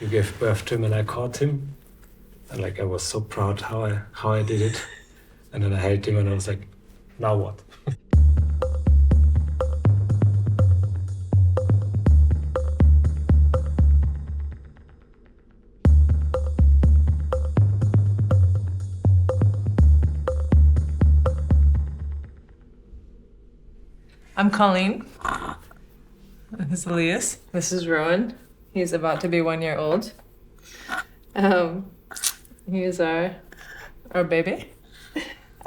you gave birth to him and I caught him. And like I was so proud how I did it. And then I held him and I was like, now what? I'm Colleen. This is Elias. This is Rowan. He's about to be 1 year old. He is our baby.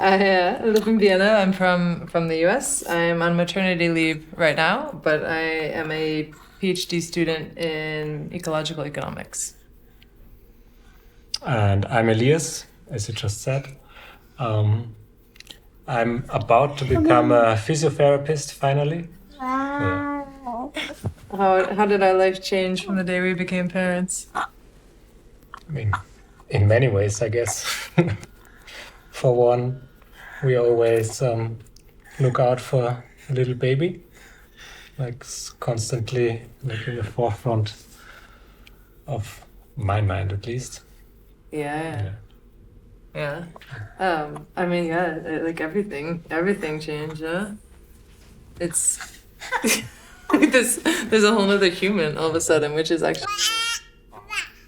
I live in Vienna. I'm from the US. I'm on maternity leave right now, but I am a PhD student in ecological economics. And I'm Elias, as you just said. I'm about to become a physiotherapist finally. Yeah. How did our life change from the day we became parents? I mean, in many ways, I guess. For one, we always look out for a little baby, like constantly like in the forefront of my mind, at least. Yeah. I mean, like everything changed, yeah? It's like there's a whole other human all of a sudden, which is actually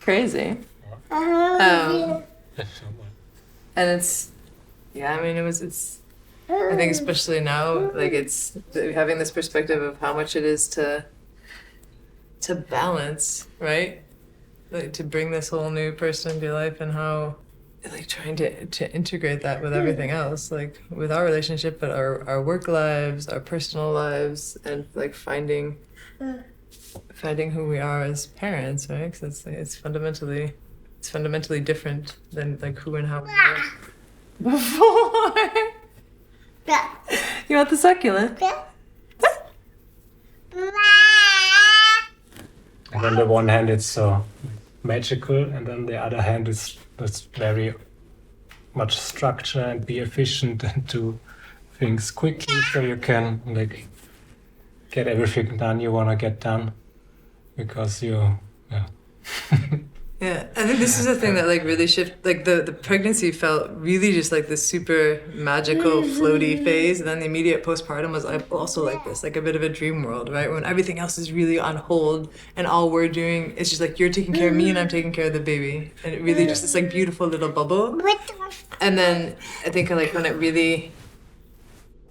crazy. And it's, I mean, it's, I think especially now, like it's having this perspective of how much it is to balance, right? Like to bring this whole new person into your life and how, like trying to integrate that with everything else, like with our relationship, but our work lives, our personal lives, and like finding who we are as parents, right? Because it's fundamentally different than like who and how we were before. You want the succulent? And on the one hand, it's so magical, and on the other hand, it's very much structure and be efficient and do things quickly so you can like get everything done you want to get done because you Yeah, I think this is the thing that like really like the pregnancy felt really just like this super magical floaty phase, and then the immediate postpartum was also like this, like a bit of a dream world, right? When everything else is really on hold and all we're doing is just like you're taking care of me and I'm taking care of the baby, and it really just this like beautiful little bubble. And then I think like when it really,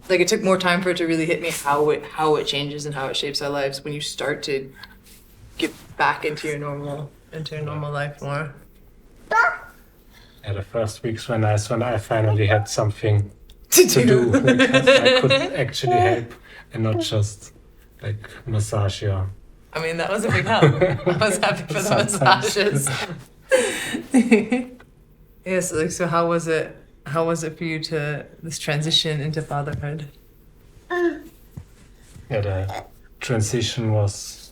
like it took more time for it to really hit me how it changes and how it shapes our lives when you start to get back into your normal life more. Yeah, the first weeks when I finally had something to do, like, I could actually help and not just like massage your. I mean, that was a big help. I was happy for the massages. Yes, like so how was it for you to this transition into fatherhood? Yeah, the transition was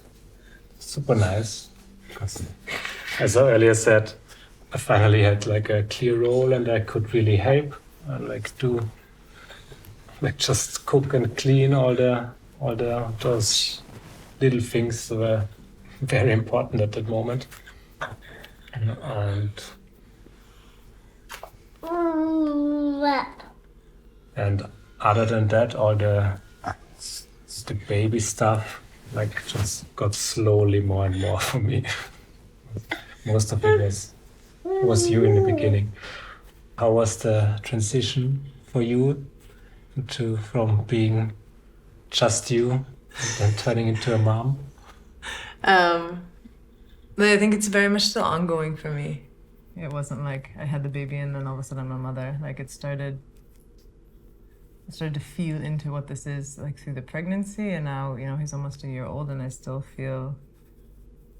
super nice. Because, as I earlier said, I finally had like a clear role and I could really help and like do, like just cook and clean all those little things that were very important at that moment. And other than that, all the baby stuff like just got slowly more and more for me. Most of it was you in the beginning. How was the transition for you from being just you and then turning into a mom? I think it's very much still ongoing for me. It wasn't like I had the baby and then all of a sudden I'm a mother. Like I started to feel into what this is like through the pregnancy, and now he's almost a year old and it still feels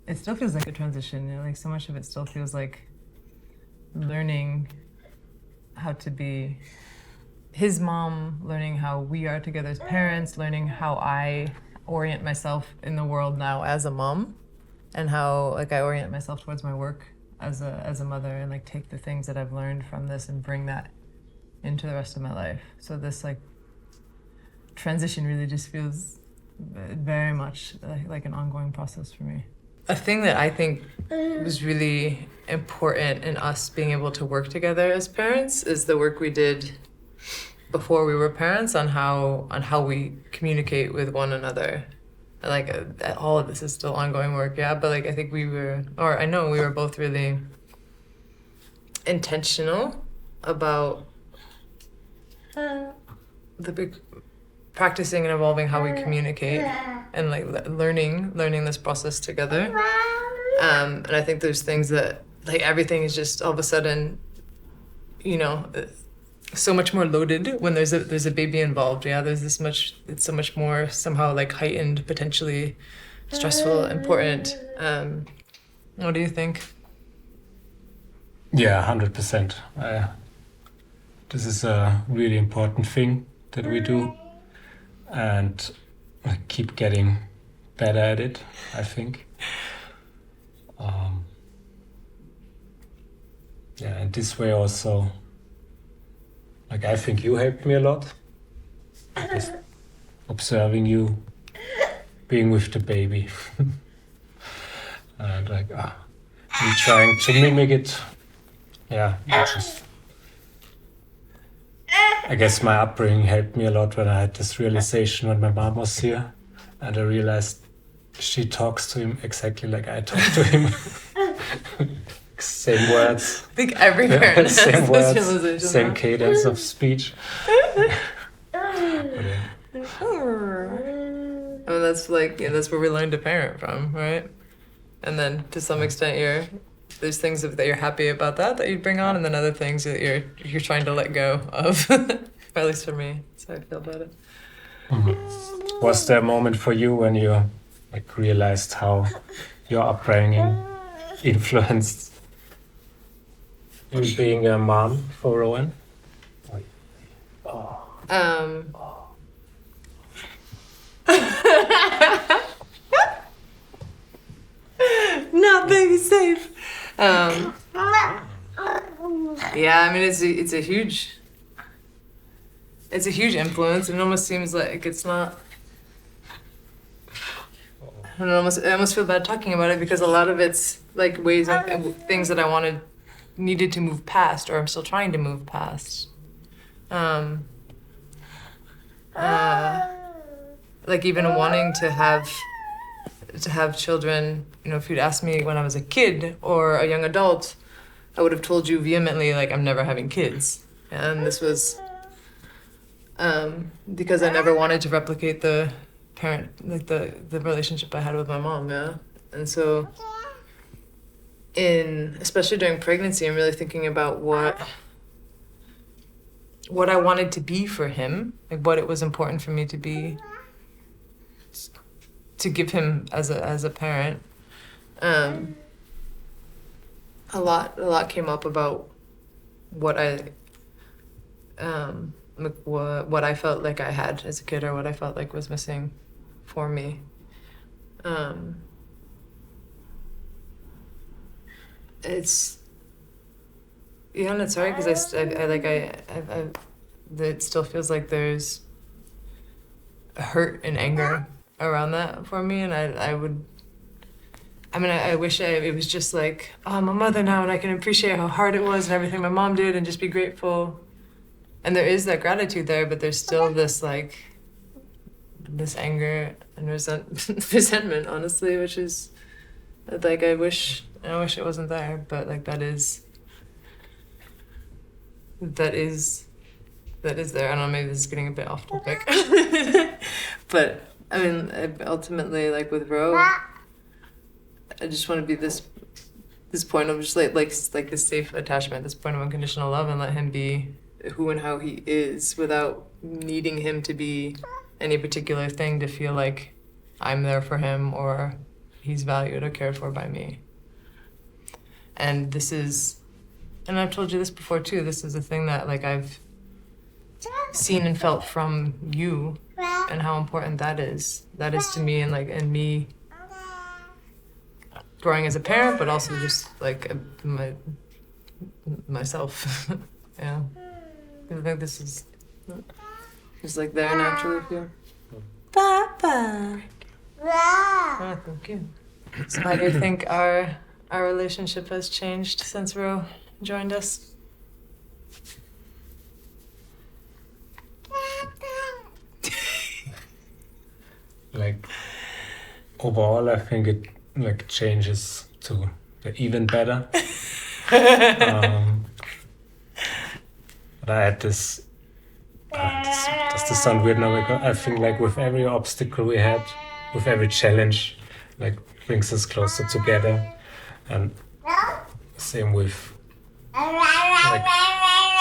like a transition, like so much of it still feels like learning how to be his mom, learning how we are together as parents, learning how I orient myself in the world now as a mom, and how like I orient myself towards my work as a mother, and like take the things that I've learned from this and bring that into the rest of my life. So this like transition really just feels very much like an ongoing process for me. a thing that I think was really important in us being able to work together as parents is the work we did before we were parents on how we communicate with one another. Like all of this is still ongoing work, yeah, but like I think I know we were both really intentional about practicing and evolving how we communicate and like learning this process together. And I think there's things that like everything is just all of a sudden, you know, so much more loaded when there's a baby involved. Yeah, it's so much more somehow like heightened, potentially stressful, important. What do you think? Yeah, 100%. This is a really important thing that we do, and I keep getting better at it, I think. Yeah, and this way also, like I think you helped me a lot. Just observing you being with the baby. And like, me trying to mimic it. Yeah, I guess my upbringing helped me a lot when I had this realization when my mom was here, and I realized she talks to him exactly like I talk to him. Same words. I think every parent has same this words, realization. same cadence of speech. I mean, that's like, that's where we learn to parent from, right? And then to some extent there's things that you're happy about that you bring on, and then other things that you're trying to let go of. Or at least for me, that's how I feel about it. Mm-hmm. Was there a moment for you when you like realized how your upbringing influenced you being a mom for Rowan? Not baby safe. Yeah, I mean it's a huge influence, and it almost seems like it's not. I almost feel bad talking about it because a lot of it's like ways and things that I needed to move past, or I'm still trying to move past. Like even wanting to have children, if you'd asked me when I was a kid or a young adult, I would have told you vehemently, like, I'm never having kids. And this was because I never wanted to replicate the the relationship I had with my mom, yeah. And so especially during pregnancy, I'm really thinking about what I wanted to be for him, like what it was important for me to be, to give him as a parent. A lot came up about what I felt like I had as a kid, or what I felt like was missing for me. It's and it's hard because it still feels like there's a hurt and anger around that for me, and I wish it was just like, oh, I'm a mother now and I can appreciate how hard it was and everything my mom did and just be grateful. And there is that gratitude there, but there's still this anger and resentment, honestly, which is like I wish it wasn't there, but like that is there. I don't know, maybe this is getting a bit off topic. But I mean, ultimately, like with Ro, I just want to be this point of just like this safe attachment, this point of unconditional love, and let him be who and how he is without needing him to be any particular thing to feel like I'm there for him or he's valued or cared for by me. And and I've told you this before too, this is a thing that like I've seen and felt from you and how important that is to me, and like and me growing as a parent, but also just like myself. Yeah, I think this is just like there naturally for you. Papa. Oh, thank you. So how do you think our relationship has changed since Ro joined us? Like overall, I think it like changes to the even better. But I had this. Does this sound weird now? Because I think like with every obstacle we had, with every challenge, like brings us closer together, and same with like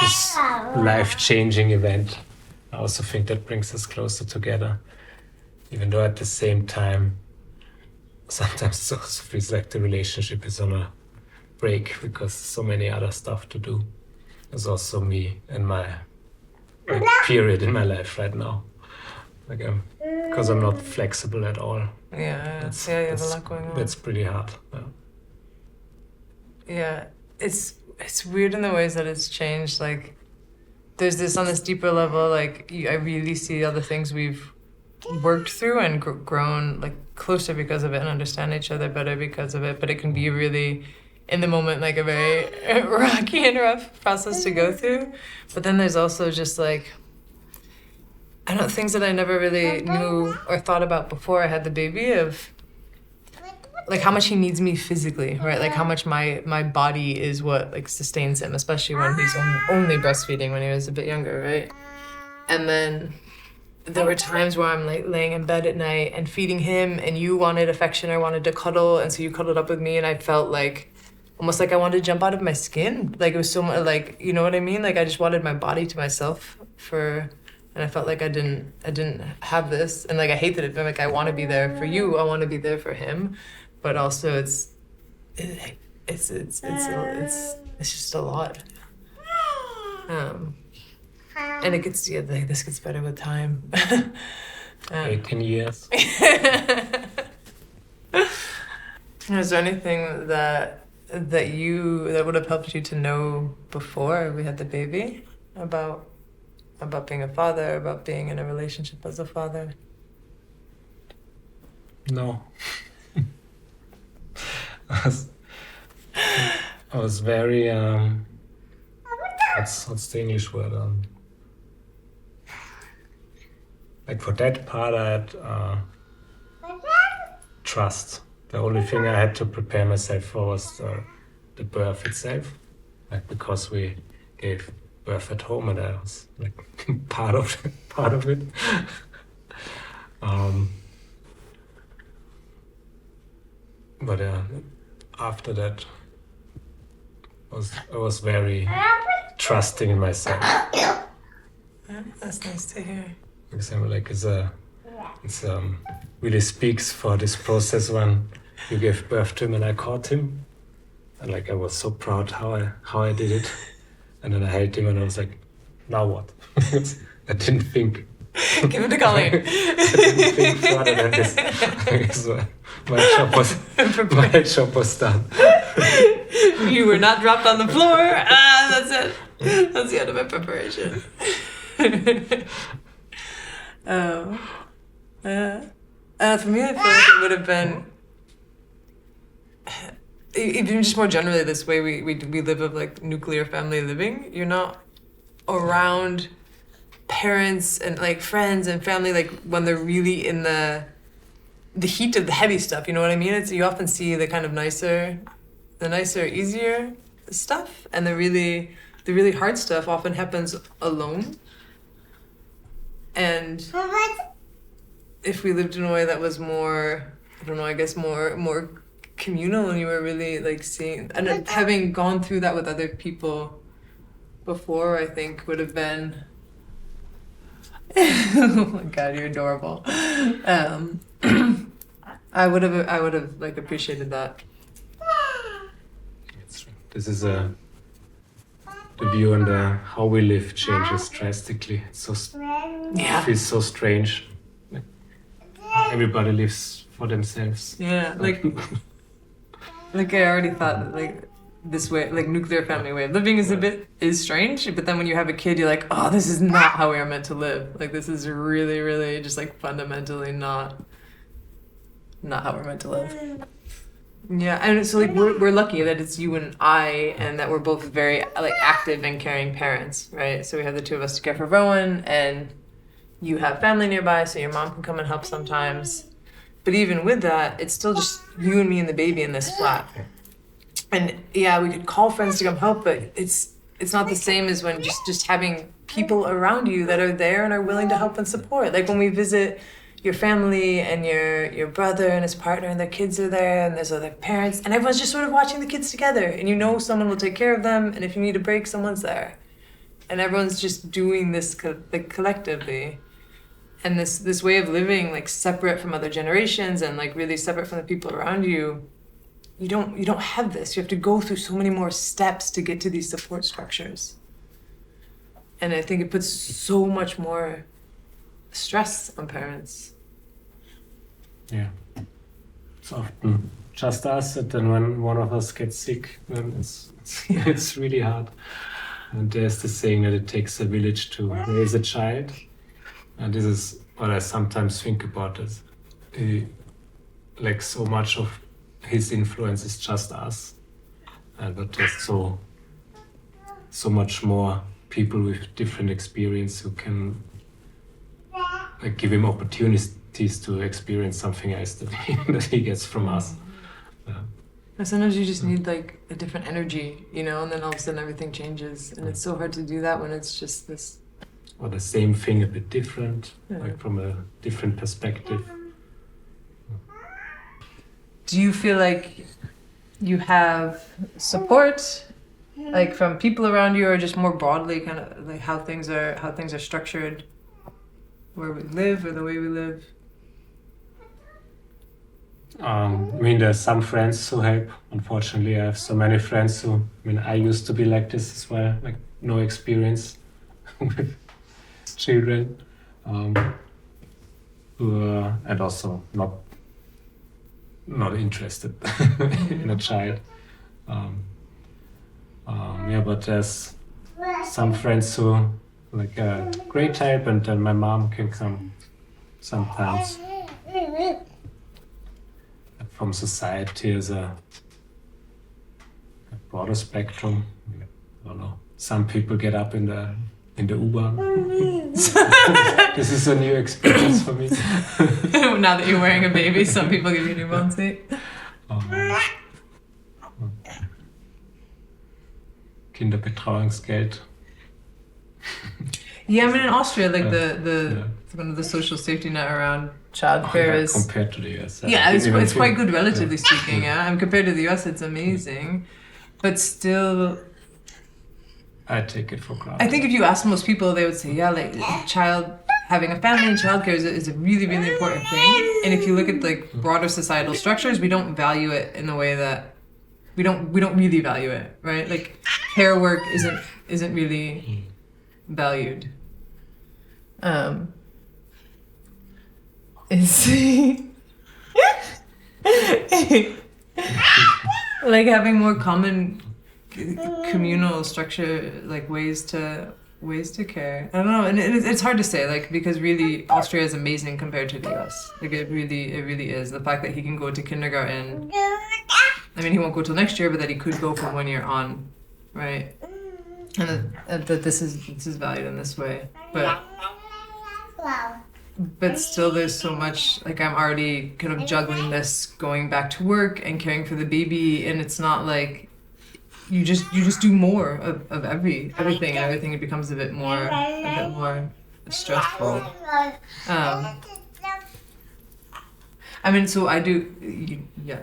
this life-changing event. I also think that brings us closer together, even though at the same time, sometimes it also feels like the relationship is on a break because so many other stuff to do. There's also me and my like, period in my life right now. Like because I'm not flexible at all. Yeah, you have a lot going on. That's pretty hard. Yeah, it's weird in the ways that it's changed. Like, there's this on this deeper level. Like, I really see all the things we've worked through and grown like closer because of it, and understand each other better because of it. But it can be really, in the moment, like a very rocky and rough process to go through. But then there's also just like, I don't know, things that I never really knew or thought about before I had the baby, of like how much he needs me physically, right? Like how much my body is what like sustains him, especially when he's only breastfeeding, when he was a bit younger, right? And then there were times where I'm like laying in bed at night and feeding him, and you wanted affection or wanted to cuddle, and so you cuddled up with me, and I felt like almost like I wanted to jump out of my skin. Like it was so much, like, you know what I mean? Like I just wanted my body to myself and I felt like I didn't have this, and like I hated it. But like I want to be there for you, I want to be there for him, but also it's just a lot. And it gets, yeah, like this gets better with time. 18 years. Is there anything that would have helped you to know before we had the baby about being a father, about being in a relationship as a father? No. I was very what's the English word? Like for that part, I had trust. The only thing I had to prepare myself for was the birth itself, like because we gave birth at home, and I was like part of it. But after that, I was very trusting in myself. That's nice to hear. For example, like it's really speaks for this process when you gave birth to him and I caught him, and like I was so proud how I did it, and then I held him and I was like, now what? I didn't think. Give it to Colleen. I didn't think further than this. So my job was done. You were not dropped on the floor. That's it. That's the end of my preparation. For me, I feel like it would have been, even just more generally, this way we live of like nuclear family living. You're not around parents and like friends and family like when they're really in the heat of the heavy stuff. You know what I mean? You often see the kind of nicer, easier stuff, and the really hard stuff often happens alone. And if we lived in a way that was more, I don't know, I guess more communal, and you were really like seeing, and having gone through that with other people before, I think would have been, oh my God, you're adorable. I would have like appreciated that. This is the view on how we live changes drastically. It feels so strange. Like, everybody lives for themselves. Yeah, like I already thought that like this way, like nuclear family way of living is strange. But then when you have a kid, you're like, oh, this is not how we are meant to live. Like this is really, really just like fundamentally not how we're meant to live. Yeah, and so like we're lucky that it's you and I, and that we're both very like active and caring parents, right? So we have the two of us to care for Rowan, and you have family nearby, so your mom can come and help sometimes. But even with that, it's still just you and me and the baby in this flat. And yeah, we could call friends to come help, but it's not the same as when just having people around you that are there and are willing to help and support. Like when we visit your family and your brother and his partner and their kids are there and there's other parents and everyone's just sort of watching the kids together, and you know someone will take care of them, and if you need a break, someone's there. And everyone's just doing this like collectively. And this way of living, like separate from other generations and like really separate from the people around you, you don't have this. You have to go through so many more steps to get to these support structures. And I think it puts so much more stress on parents. Yeah. It's often just us, and then when one of us gets sick, then it's really hard. And there's the saying that it takes a village to raise a child. And this is what I sometimes think about, is like so much of his influence is just us, but there's so much more people with different experience who can like give him opportunities to experience something else that he gets from us. Sometimes you just need like a different energy, you know, and then all of a sudden everything changes, and it's so hard to do that when it's just this. Or the same thing a bit different, like from a different perspective. Do you feel like you have support, like from people around you, or just more broadly, kind of like how things are structured, where we live or the way we live? I mean, there's some friends who help. Unfortunately, I have so many friends who, I mean, I used to be like this as well, like no experience with children, who are, and also not interested in a child. Yeah, but there's some friends who like a great help, and then my mom can come sometimes. From society as a broader spectrum. I don't know. Some people get up in the U-Bahn. This is a new experience for me. Now that you're wearing a baby, some people give you a newborn seat. Kinderbetreuungsgeld. Yeah, I mean in Austria, like the kind of the social safety net around childcare is compared to the US. Yeah, it's quite good relatively speaking. Yeah, and compared to the US, it's amazing, but still. I take it for granted. I think if you ask most people, they would say, yeah, like having a family and childcare is a really, really important thing. And if you look at like broader societal structures, we don't value it in the way that we don't really value it, right? Like care work isn't really valued. Is like having more common communal structure, like ways to care. I don't know, and it's hard to say, like, because really Austria is amazing compared to the US. Like it really is. The fact that he can go to kindergarten. I mean, he won't go till next year, but that he could go from 1 year on, right? And that this is valued in this way, but still there's so much, like I'm already kind of juggling this, going back to work and caring for the baby, and it's not like you just do more of everything, and everything it becomes a bit more stressful. I mean, so I do,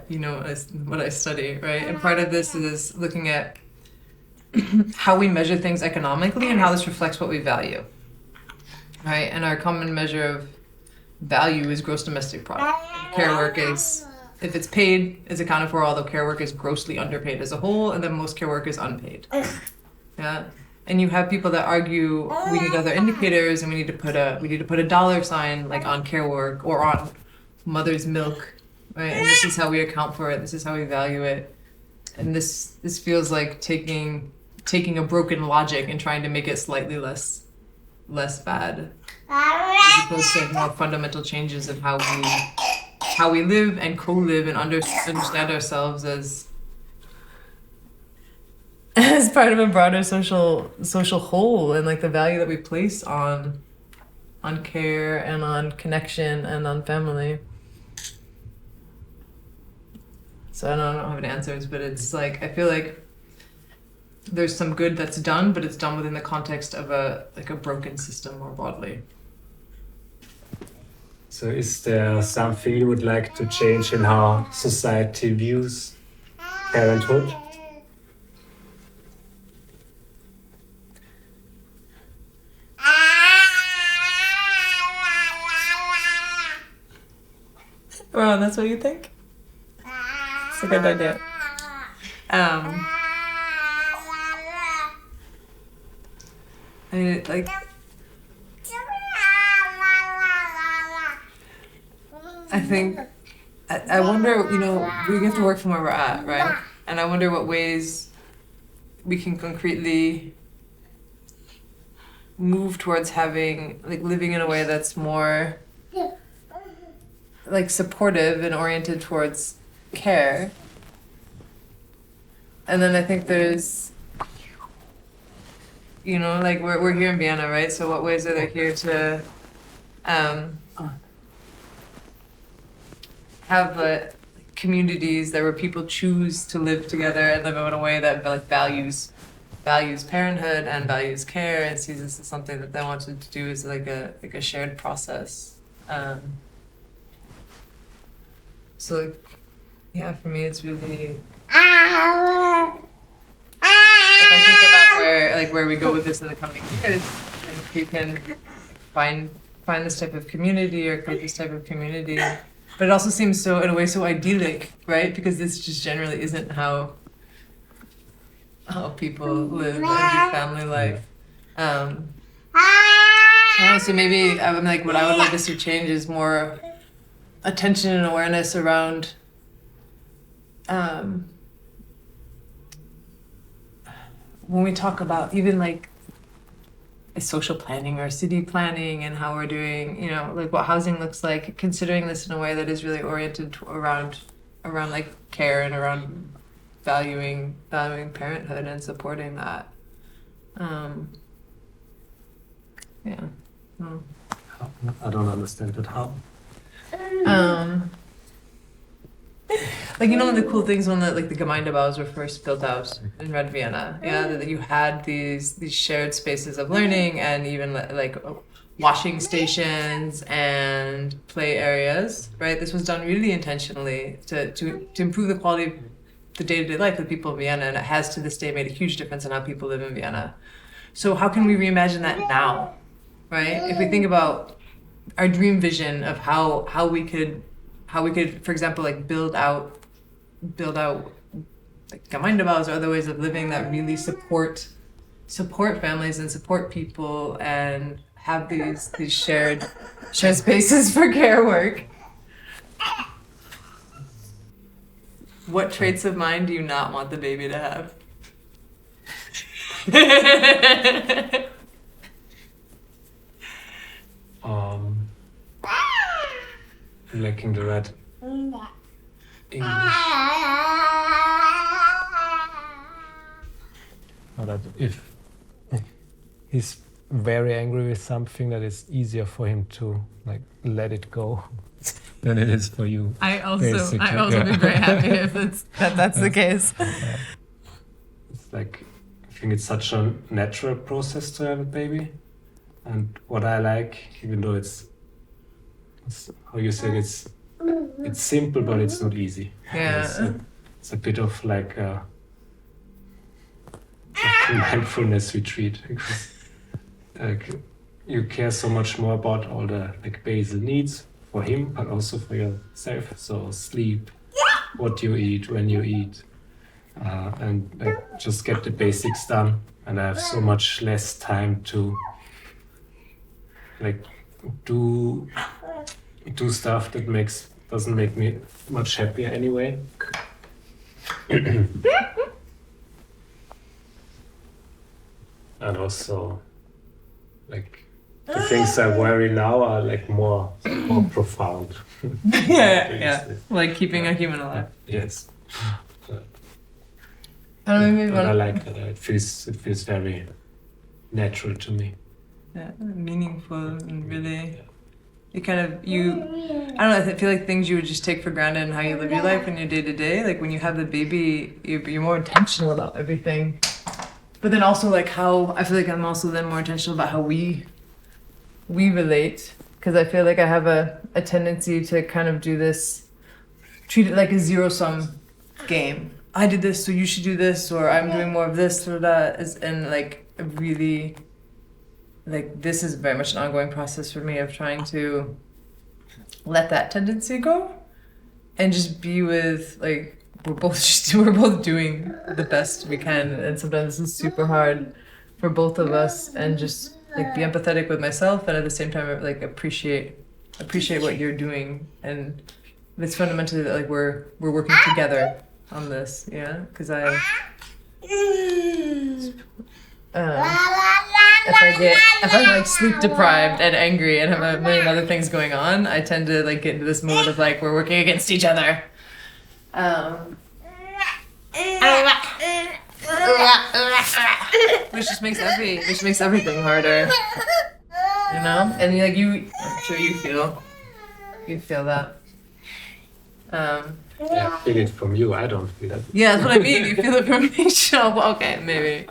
you know what I study, right? And part of this is looking at how we measure things economically and how this reflects what we value, right? And our common measure of value is gross domestic product. Care work is, if it's paid, is accounted for, although care work is grossly underpaid as a whole, and then most care work is unpaid. Yeah, and you have people that argue we need other indicators, and we need to put a dollar sign like on care work or on mother's milk, right? And this is how we account for it. This is how we value it. And this feels like taking a broken logic and trying to make it slightly less bad, as opposed to more fundamental changes of how how we live and co-live and understand ourselves as part of a broader social whole, and like the value that we place on care and on connection and on family. So I don't have any answers, but it's like I feel like there's some good that's done, but it's done within the context of a broken system more broadly. So is there something you would like to change in how society views parenthood? Well, that's what you think? It's a good idea. I mean, like, I think, I wonder, you know, we have to work from where we're at, right? And I wonder what ways we can concretely move towards having, like, living in a way that's more, like, supportive and oriented towards care. And then I think there's, you know, like, we're here in Vienna, right? So what ways are there here to have communities that where people choose to live together and live in a way that like values parenthood and values care and sees this as something that they wanted to do as like a shared process. So like, yeah, for me it's really if I think about where we go with this in the coming years, if we can find this type of community or create this type of community. But it also seems so, in a way, so idyllic, right? Because this just generally isn't how people live and do family life. I don't know, so maybe I'm like, what I would like us to change is more attention and awareness around when we talk about even like social planning or city planning and how we're doing, you know, like what housing looks like, considering this in a way that is really oriented around like care and around valuing parenthood and supporting that. Yeah. I don't understand that how. Like, you know, one of the cool things when the Gemeindebaus were first built out in Red Vienna, yeah, that you had these shared spaces of learning and even like washing stations and play areas, right? This was done really intentionally to improve the quality of the day-to-day life of people in Vienna, and it has to this day made a huge difference in how people live in Vienna. So how can we reimagine that now, right? If we think about our dream vision of how we could, for example, like build out like Gemeindebaus or other ways of living that really support families and support people and have these shared spaces for care work. What traits of mind do you not want the baby to have? Lacking the right English. Or that if he's very angry with something, that it's easier for him to like let it go than it is for you. I also be very happy if that's the case. It's like, I think it's such a natural process to have a baby, and what I like, even though it's how you said, it's simple, but it's not easy. Yeah. It's a bit of like a mindfulness retreat, because like you care so much more about all the like basal needs for him, but also for yourself. So sleep, what you eat, when you eat, and like just get the basics done. And I have so much less time to like do stuff that doesn't make me much happier anyway. And also like the things I worry now are like more profound. yeah. Like keeping a human alive. Yes. Maybe I like that. It feels very natural to me. Yeah, meaningful and really. You kind of I don't know. I feel like things you would just take for granted and how you live your life in your day to day. Like when you have the baby, you're more intentional about everything. But then also like how I feel like I'm also then more intentional about how we relate, because I feel like I have a tendency to kind of do this, treat it like a zero-sum game. I did this, so you should do this, or I'm doing more of this or that. And like really, like this is very much an ongoing process for me of trying to let that tendency go and just be with like we're both doing the best we can, and sometimes this is super hard for both of us, and just like be empathetic with myself and at the same time like appreciate what you're doing. And it's fundamentally that like we're working together on this, yeah, because if I'm like sleep deprived and angry and have a million other things going on, I tend to like get into this mode of like we're working against each other. Which just makes everything harder, you know. And like I'm sure you feel that. Yeah, I feel it from you. I don't feel that. Yeah, that's what I mean. You feel it from me, so okay, maybe.